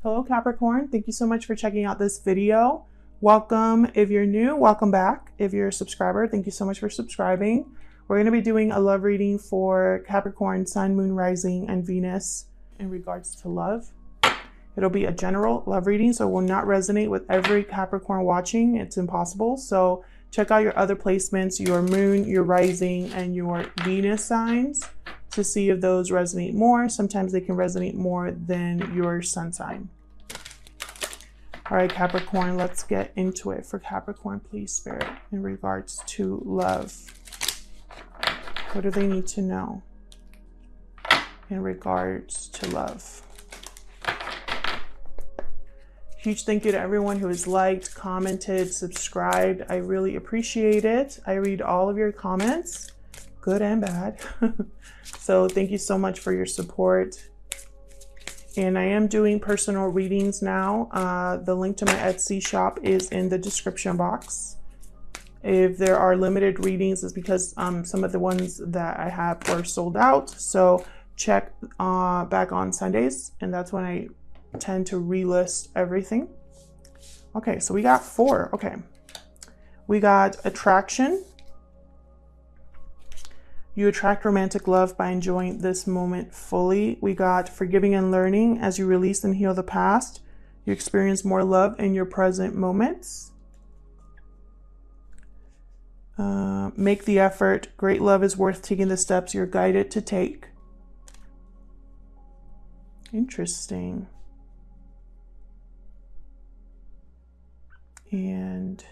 Hello Capricorn, thank you so much for checking out this video. Welcome if you're new, welcome back. If you're a subscriber, thank you so much for subscribing. We're going to be doing a love reading for Capricorn, Sun, Moon, Rising, and Venus in regards to love. It'll be a general love reading, so it will not resonate with every Capricorn watching. It's impossible. So check out your other placements, your Moon, your Rising, and your Venus signs to see if those resonate more. Sometimes they can resonate more than your Sun sign. All right, Capricorn, let's get into it. For Capricorn, please, Spirit, in regards to love. What do they need to know in regards to love? Huge thank you to everyone who has liked, commented, subscribed. I really appreciate it. I read all of your comments, good and bad. So thank you so much for your support. And I am doing personal readings now. The link to my Etsy shop is in the description box. If there are limited readings, it's because some of the ones that I have were sold out. So check back on Sundays, and that's when I tend to relist everything. Okay, so we got 4. Okay, we got attraction. You attract romantic love by enjoying this moment fully. We got forgiving and learning. As you release and heal the past, you experience more love in your present moments. Make the effort. Great love is worth taking the steps you're guided to take. Interesting. And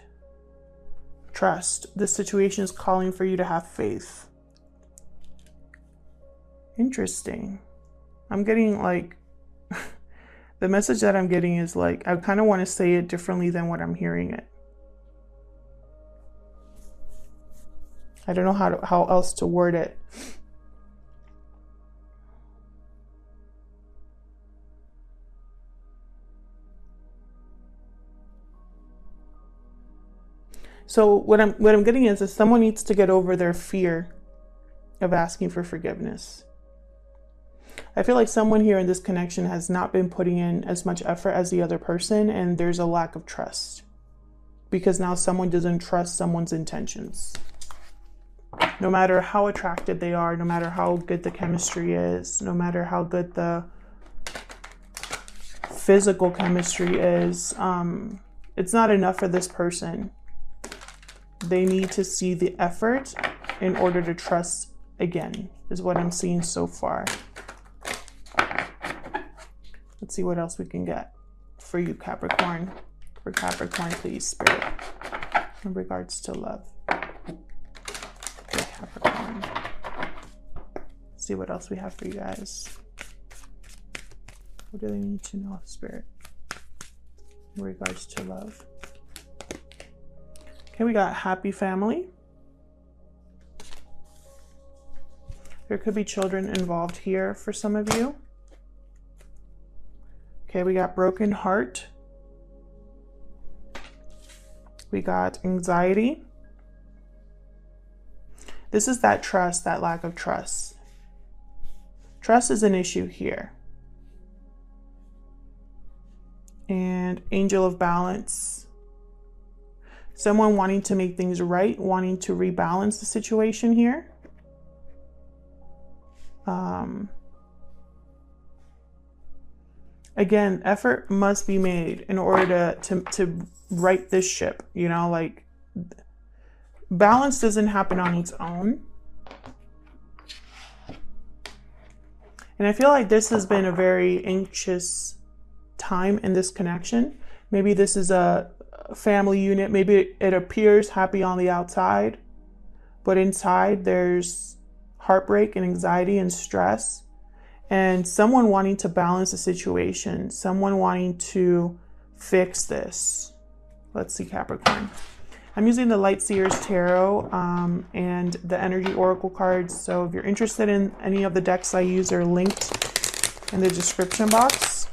trust. This situation is calling for you to have faith. Interesting. I'm getting like, the message that I'm getting is like, I kind of want to say it differently than what I'm hearing it. I don't know how else to word it. So what I'm getting is that someone needs to get over their fear of asking for forgiveness. I feel like someone here in this connection has not been putting in as much effort as the other person, and there's a lack of trust because now someone doesn't trust someone's intentions. No matter how attractive they are, no matter how good the chemistry is, no matter how good the physical chemistry is, it's not enough for this person. They need to see the effort in order to trust again, is what I'm seeing so far. Let's see what else we can get for you, Capricorn. For Capricorn, please, Spirit, in regards to love. Okay, Capricorn. Let's see what else we have for you guys. What do they need to know, Spirit, in regards to love? Okay, we got happy family. There could be children involved here for some of you. Okay, we got broken heart. We got anxiety. This is that trust, that lack of trust. Trust is an issue here. And angel of balance. Someone wanting to make things right, wanting to rebalance the situation here. Again, effort must be made in order to right this ship. You know, like balance doesn't happen on its own. And I feel like this has been a very anxious time in this connection. Maybe this is a family unit. Maybe it appears happy on the outside, but inside there's heartbreak and anxiety and stress, and someone wanting to balance the situation, someone wanting to fix this. Let's see, Capricorn. I'm using the Light Seers Tarot and the Energy Oracle cards. So if you're interested in any of the decks I use, are linked in the description box.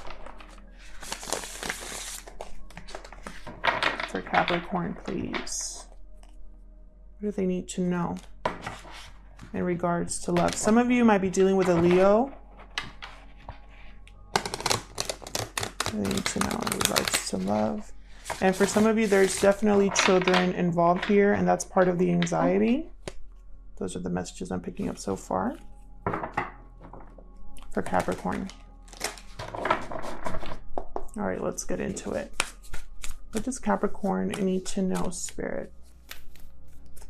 For Capricorn, please. What do they need to know in regards to love? Some of you might be dealing with a Leo. They need to know in regards to love. And for some of you, there's definitely children involved here, and that's part of the anxiety. Those are the messages I'm picking up so far for Capricorn. All right, let's get into it. What does Capricorn need to know, Spirit?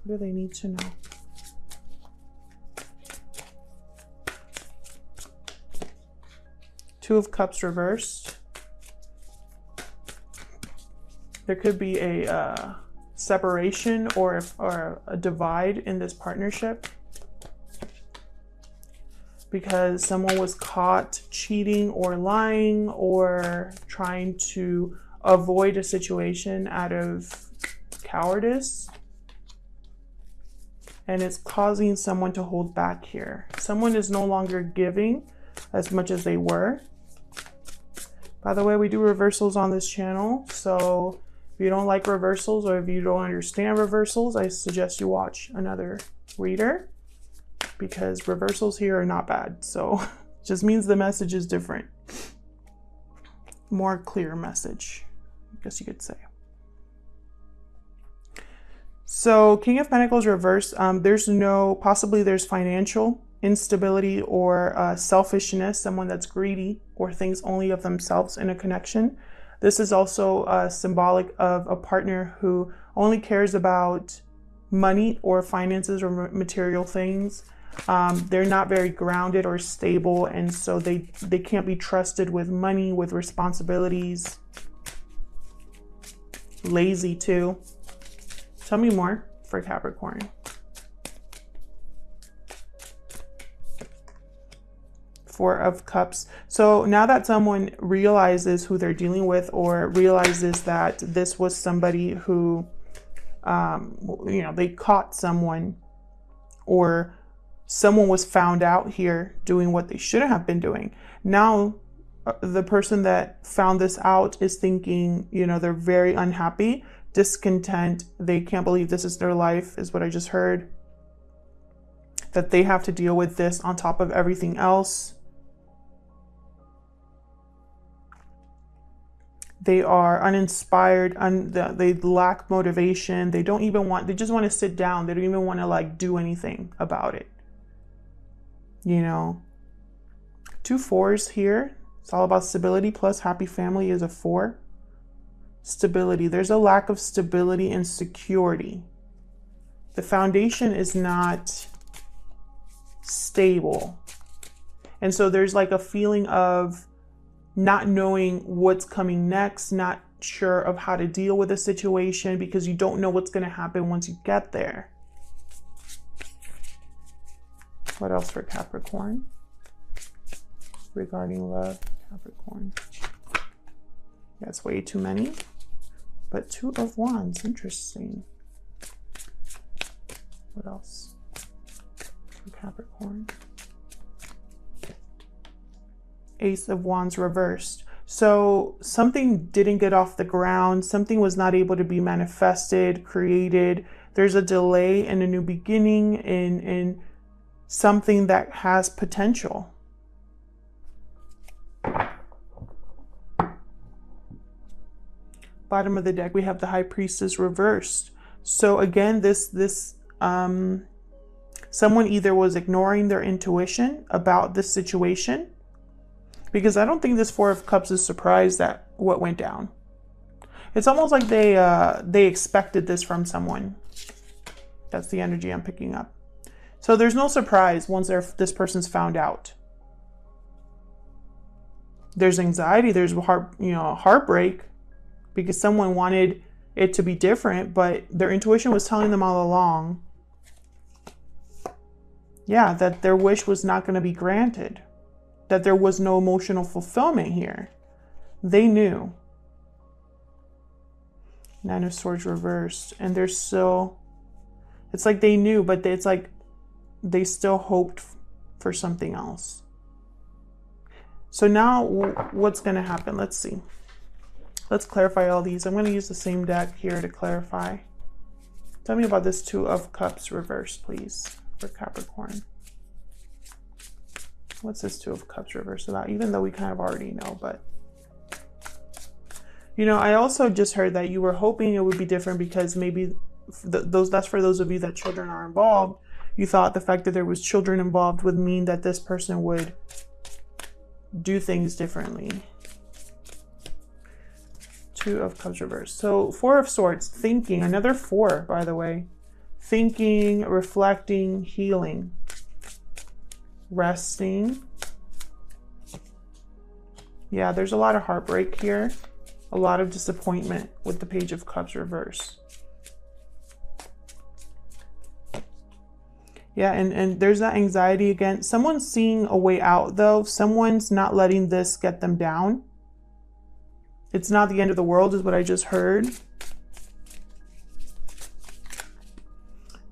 What do they need to know? Two of Cups reversed. There could be a separation or a divide in this partnership because someone was caught cheating or lying or trying to avoid a situation out of cowardice, and it's causing someone to hold back here. Someone is no longer giving as much as they were. By the way, we do reversals on this channel, so if you don't like reversals or if you don't understand reversals, I suggest you watch another reader, because reversals here are not bad. So it just means the message is different. More clear message, I guess you could say. So King of Pentacles reversed. Possibly there's financial instability or selfishness, someone that's greedy or thinks only of themselves in a connection. This is also symbolic of a partner who only cares about money or finances or material things. They're not very grounded or stable, and so they can't be trusted with money, with responsibilities. Lazy too. Tell me more for Capricorn. Four of Cups. So now that someone realizes who they're dealing with, or realizes that this was somebody who, they caught someone, or someone was found out here doing what they shouldn't have been doing. Now, the person that found this out is thinking, they're very unhappy, discontent. They can't believe this is their life, is what I just heard. That they have to deal with this on top of everything else. They are uninspired, they lack motivation. They just want to sit down. They don't even want to do anything about it. Two fours here. It's all about stability, plus happy family is a 4. Stability. There's a lack of stability and security. The foundation is not stable. And so there's a feeling of not knowing what's coming next, not sure of how to deal with a situation because you don't know what's going to happen once you get there. What else for Capricorn? Regarding love, Capricorn. That's way too many. But Two of Wands, interesting. What else for Capricorn? Ace of Wands reversed. So something didn't get off the ground. Something was not able to be manifested, created. There's a delay in a new beginning, in something that has potential. Bottom of the deck, we have the High Priestess reversed. So again, someone either was ignoring their intuition about this situation, because I don't think this Four of Cups is surprised at what went down. It's almost like they expected this from someone. That's the energy I'm picking up. So there's no surprise once this person's found out. There's anxiety, there's heartbreak, because someone wanted it to be different, but their intuition was telling them all along, that their wish was not going to be granted, that there was no emotional fulfillment here. They knew. Nine of Swords reversed, and they're still, it's like they knew, but it's like they still hoped for something else. So now what's going to happen? Let's see. Let's clarify all these. I'm going to use the same deck here to clarify. Tell me about this Two of Cups reversed, please, for Capricorn. What's this Two of Cups reversed about? Even though we kind of already know, but You know, I also just heard that you were hoping it would be different because maybe that's for those of you that children are involved. You thought the fact that there was children involved would mean that this person would do things differently. Two of Cups reversed. So Four of Swords, thinking, another four, by the way. Thinking, reflecting, healing, resting. Yeah, there's a lot of heartbreak here. A lot of disappointment with the Page of Cups reverse. Yeah, and there's that anxiety again. Someone's seeing a way out, though. Someone's not letting this get them down. It's not the end of the world, is what I just heard.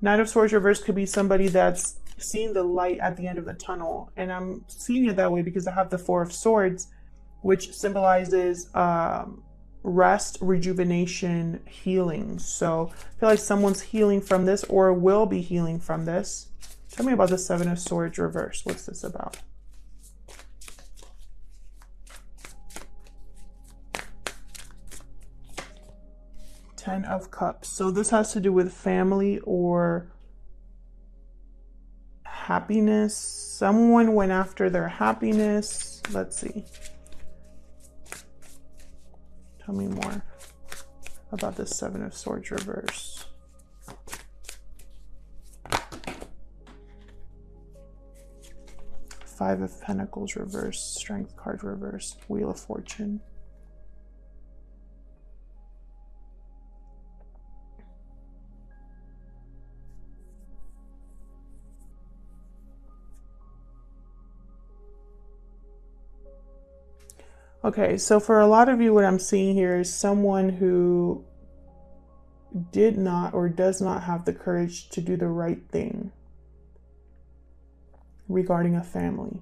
Knight of Swords reverse could be somebody that's seeing the light at the end of the tunnel. And I'm seeing it that way because I have the Four of Swords, which symbolizes rest, rejuvenation, healing. So I feel like someone's healing from this or will be healing from this. Tell me about the Seven of Swords reverse. What's this about? Ten of Cups. So this has to do with family or happiness. Someone went after their happiness. Let's see. Tell me more about the Seven of Swords reverse. Five of Pentacles reverse, Strength card reverse, Wheel of Fortune. Okay, so for a lot of you, what I'm seeing here is someone who did not or does not have the courage to do the right thing regarding a family.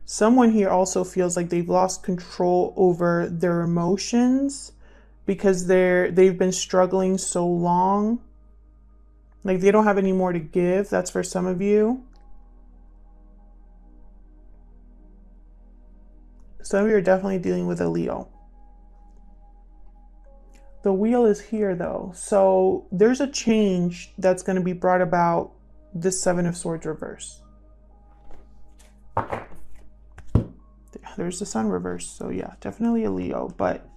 Someone here also feels like they've lost control over their emotions because they've been struggling so long. Like they don't have any more to give. That's for some of you. Some of you are definitely dealing with a Leo. The Wheel is here though. So there's a change that's going to be brought about this Seven of Swords reverse. There's the Sun reverse. So yeah, definitely a Leo. But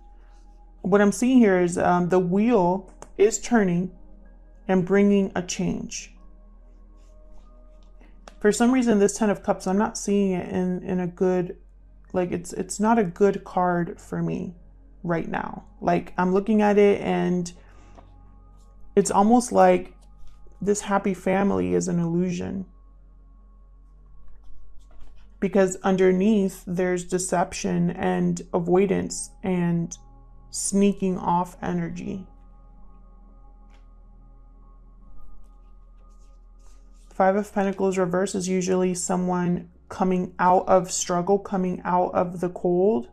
what I'm seeing here is the wheel is turning and bringing a change. For some reason, this Ten of Cups, I'm not seeing it in a good, like it's not a good card for me right now. Like I'm looking at it and it's almost like this happy family is an illusion. Because underneath there's deception and avoidance and sneaking off energy. Five of Pentacles reverse is usually someone coming out of struggle, coming out of the cold.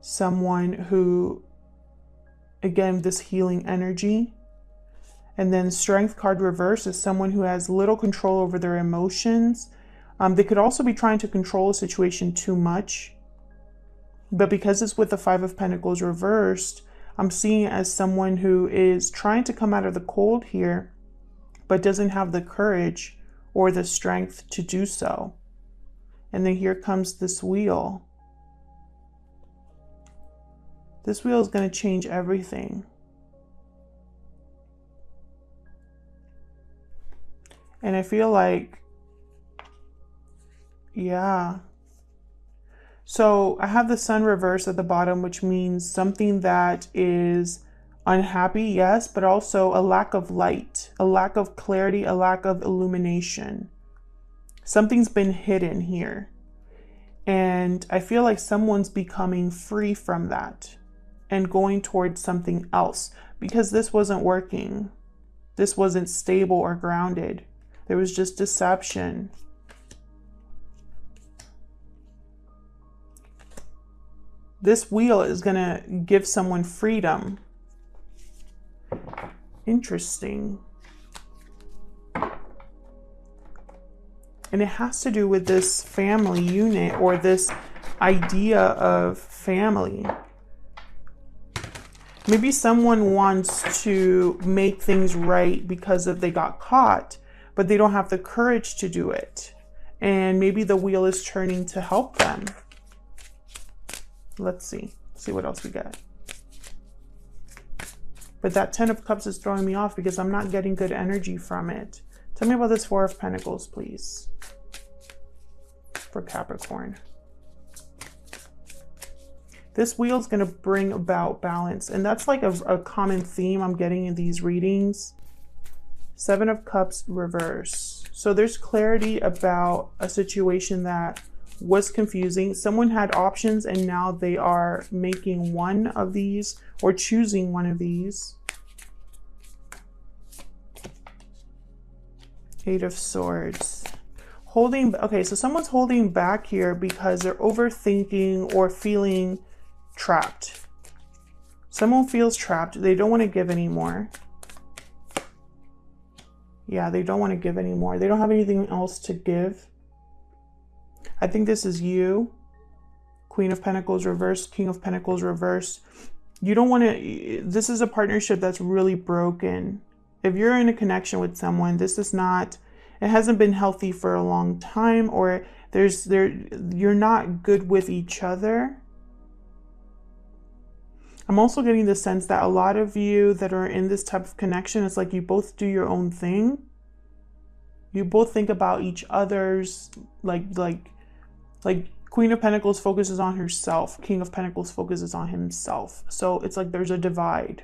Someone who, again, this healing energy. And then Strength card reverse is someone who has little control over their emotions. They could also be trying to control a situation too much. But because it's with the Five of Pentacles reversed, I'm seeing it as someone who is trying to come out of the cold here, but doesn't have the courage or the strength to do so. And then here comes this wheel. This wheel is going to change everything. And I feel like, yeah. So I have the Sun reverse at the bottom, which means something that is unhappy, yes, but also a lack of light, a lack of clarity, a lack of illumination. Something's been hidden here. And I feel like someone's becoming free from that and going towards something else because this wasn't working. This wasn't stable or grounded. There was just deception. This wheel is going to give someone freedom. Interesting. And it has to do with this family unit or this idea of family. Maybe someone wants to make things right because they got caught, but they don't have the courage to do it. And maybe the wheel is turning to help them. Let's see what else we get. But that 10 of Cups is throwing me off because I'm not getting good energy from it. Tell me about this 4 of Pentacles, please, for Capricorn. This wheel is going to bring about balance. And that's like a common theme I'm getting in these readings. 7 of Cups reverse. So there's clarity about a situation that was confusing. Someone had options and now they are making one of these or choosing one of these. 8 of Swords. Okay, so someone's holding back here because they're overthinking or feeling trapped. Someone feels trapped. They don't want to give anymore. Yeah, they don't want to give anymore. They don't have anything else to give. I think this is you. Queen of Pentacles reversed, King of Pentacles reversed. You don't want to, this is a partnership that's really broken. If you're in a connection with someone, this is not, it hasn't been healthy for a long time, or you're not good with each other. I'm also getting the sense that a lot of you that are in this type of connection, it's like you both do your own thing. You both think about each other's, like Queen of Pentacles focuses on herself. King of Pentacles focuses on himself. So it's like there's a divide.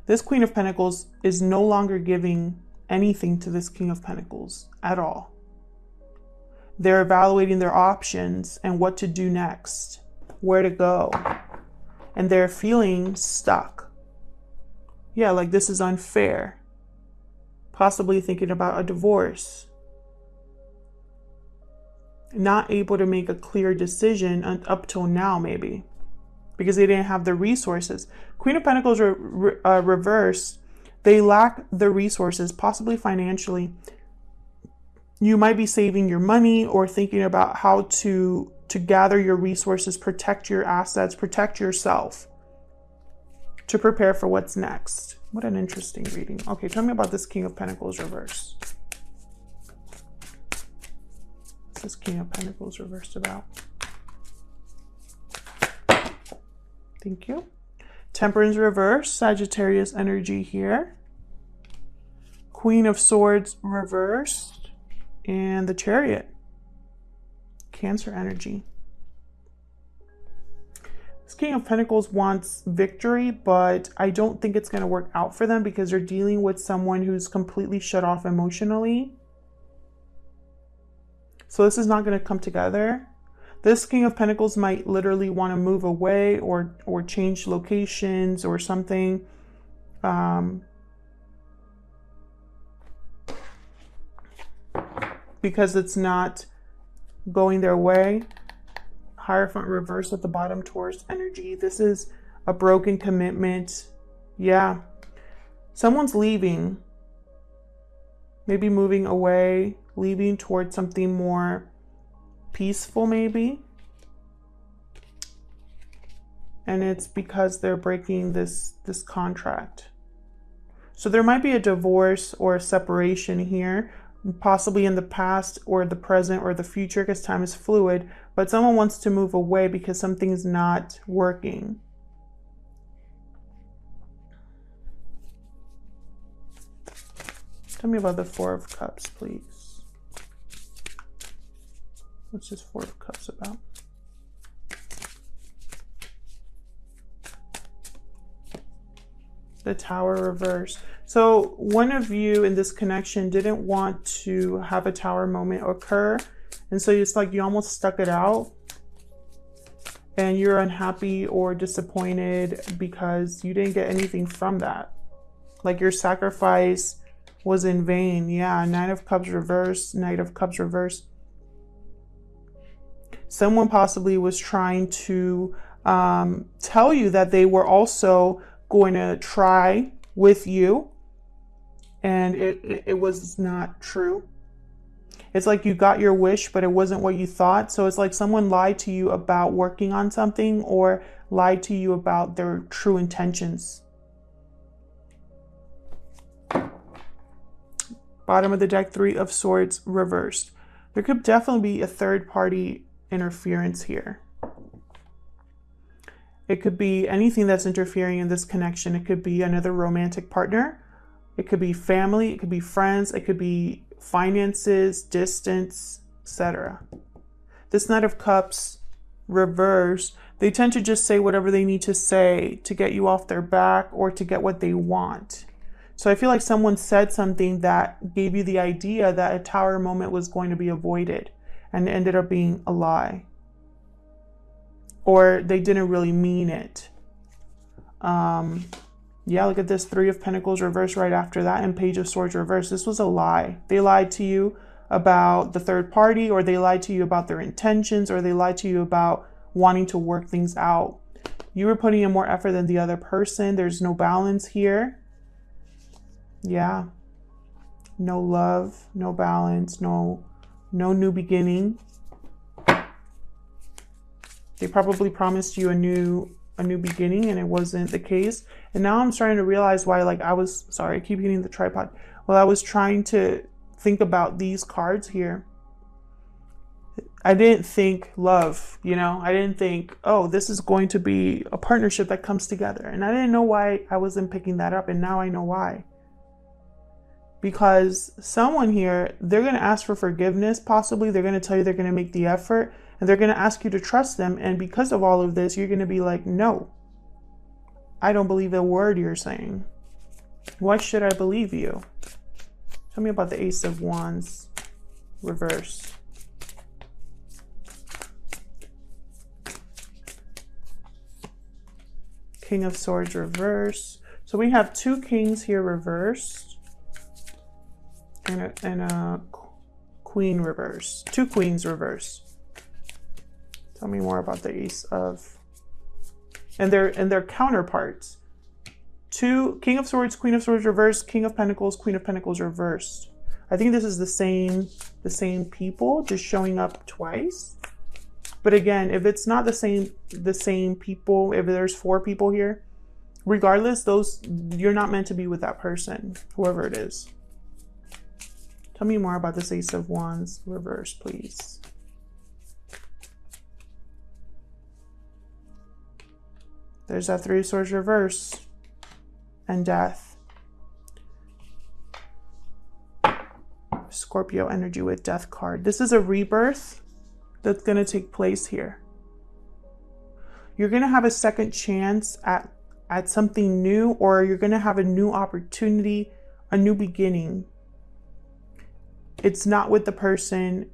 This Queen of Pentacles is no longer giving anything to this King of Pentacles at all. They're evaluating their options and what to do next, where to go. And they're feeling stuck. Yeah, like this is unfair. Possibly thinking about a divorce. Not able to make a clear decision up till now, maybe. Because they didn't have the resources. Queen of Pentacles reverse. They lack the resources, possibly financially. You might be saving your money or thinking about how to gather your resources, protect your assets, protect yourself to prepare for what's next. What an interesting reading. Okay, tell me about this King of Pentacles reverse. What's this King of Pentacles reversed about? Thank you. Temperance reverse, Sagittarius energy here. Queen of Swords reversed, and the Chariot. Cancer energy. This King of Pentacles wants victory, but I don't think it's going to work out for them because they're dealing with someone who's completely shut off emotionally. So this is not going to come together. This King of Pentacles might literally want to move away or change locations or something. Because it's not going their way. Hierophant reverse at the bottom, Taurus energy. This is a broken commitment. Yeah. Someone's leaving. Maybe moving away, leaving towards something more peaceful maybe. And it's because they're breaking this contract. So there might be a divorce or a separation here, possibly in the past or the present or the future, because time is fluid, but someone wants to move away because something's not working. Tell me about the 4 of Cups, please. What's this 4 of Cups about? The Tower reverse. So one of you in this connection didn't want to have a Tower moment occur. And so it's like you almost stuck it out. And you're unhappy or disappointed because you didn't get anything from that. Like your sacrifice was in vain. Yeah, 9 of Cups reverse, Knight of Cups reverse. Someone possibly was trying to tell you that they were also going to try with you and it was not true. It's like you got your wish, but it wasn't what you thought. So it's like someone lied to you about working on something or lied to you about their true intentions. Bottom of the deck, 3 of Swords reversed. There could definitely be a third party interference here. It could be anything that's interfering in this connection. It could be another romantic partner. It could be family. It could be friends. It could be finances, distance, etc. This Knight of Cups reverse, they tend to just say whatever they need to say to get you off their back or to get what they want. So I feel like someone said something that gave you the idea that a Tower moment was going to be avoided and it ended up being a lie. Or they didn't really mean it. Yeah, look at this, 3 of Pentacles reversed right after that, and Page of Swords reversed. This was a lie. They lied to you about the third party, or they lied to you about their intentions, or they lied to you about wanting to work things out. You were putting in more effort than the other person. There's no balance here. Yeah. No love, no balance, no new beginning. They probably promised you a new beginning and it wasn't the case. And now I'm starting to realize why, like, sorry, I keep hitting the tripod. Well, I was trying to think about these cards here. I didn't think love, you know, I didn't think, oh, this is going to be a partnership that comes together. And I didn't know why I wasn't picking that up. And now I know why. Because someone here, they're going to ask for forgiveness. Possibly they're going to tell you they're going to make the effort. And they're going to ask you to trust them. And because of all of this, you're going to be like, no, I don't believe a word you're saying. Why should I believe you? Tell me about the Ace of Wands reverse. King of Swords reverse. So we have 2 kings here reversed. And a queen reverse. 2 queens reverse. Tell me more about the Ace of, and their counterparts. 2 King of Swords, Queen of Swords reversed, King of Pentacles, Queen of Pentacles reversed. I think this is the same people just showing up twice. But again, if it's not the same people, if there's 4 people here, regardless, you're not meant to be with that person, whoever it is. Tell me more about this Ace of Wands reverse, please. There's that 3 of Swords reverse and death. Scorpio energy with death card. This is a rebirth that's going to take place here. You're going to have a second chance at something new, or you're going to have a new opportunity, a new beginning. It's not with the person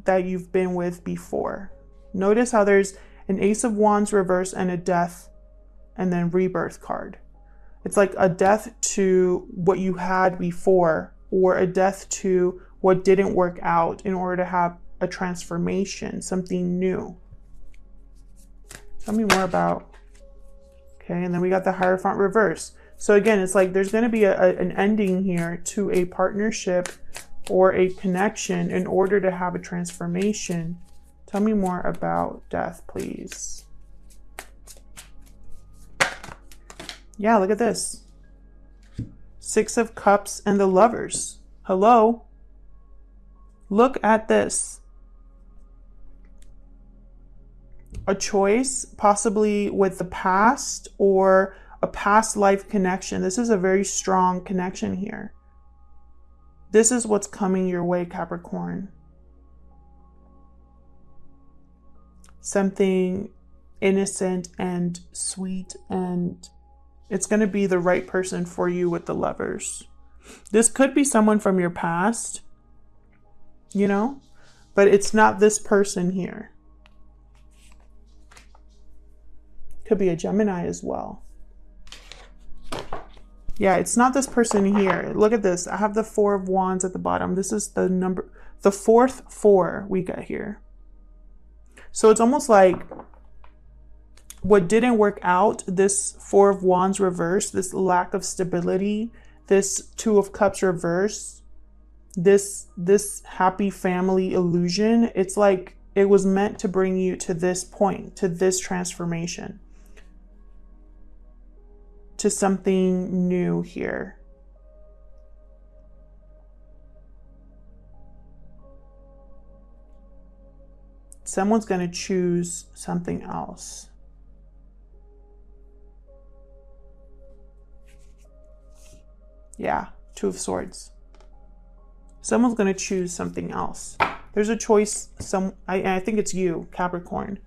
that you've been with before. Notice how there's an Ace of Wands reverse and a death and then rebirth card. It's like a death to what you had before, or a death to what didn't work out in order to have a transformation, something new. Tell me more about, okay, and then we got the Hierophant reverse. So again, it's like there's going to be an ending here to a partnership or a connection in order to have a transformation. Tell me more about death, please. Yeah, look at this. 6 of Cups and the Lovers. Hello? Look at this. A choice, possibly with the past or a past life connection. This is a very strong connection here. This is what's coming your way, Capricorn. Something innocent and sweet, and it's going to be the right person for you with the Lovers. This could be someone from your past, you know, but it's not this person here. Could be a Gemini as well. Yeah, it's not this person here. Look at this. I have the 4 of Wands at the bottom. This is the number, the 4th 4 we got here. So it's almost like what didn't work out, this 4 of Wands reverse, this lack of stability, this Two of Cups reverse, this happy family illusion, it's like it was meant to bring you to this point, to this transformation, to something new here. Someone's going to choose something else. Yeah, Two of Swords. Someone's going to choose something else. There's a choice. I think it's you, Capricorn.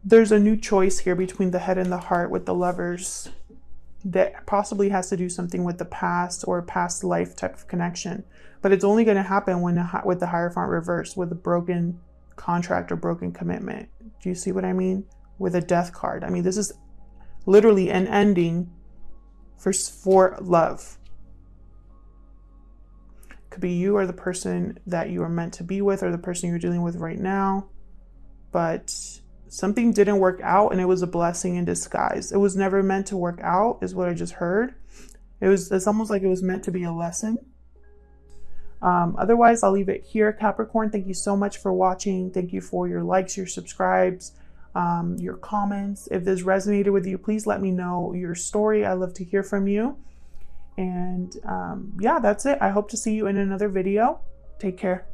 There's a new choice here between the Head and the Heart with the Lovers that possibly has to do something with the past or past life type of connection. But it's only going to happen when with the Hierophant reverse, with a broken contract or broken commitment. Do you see what I mean? With a Death card. I mean, this is literally an ending for love. Could be you or the person that you are meant to be with, or the person you're dealing with right now. But something didn't work out, and it was a blessing in disguise. It was never meant to work out, is what I just heard. It's almost like it was meant to be a lesson. Otherwise, I'll leave it here, Capricorn. Thank you so much for watching. Thank you for your likes, your subscribes, your comments. If this resonated with you, please let me know your story. I love to hear from you. And yeah, that's it. I hope to see you in another video. Take care.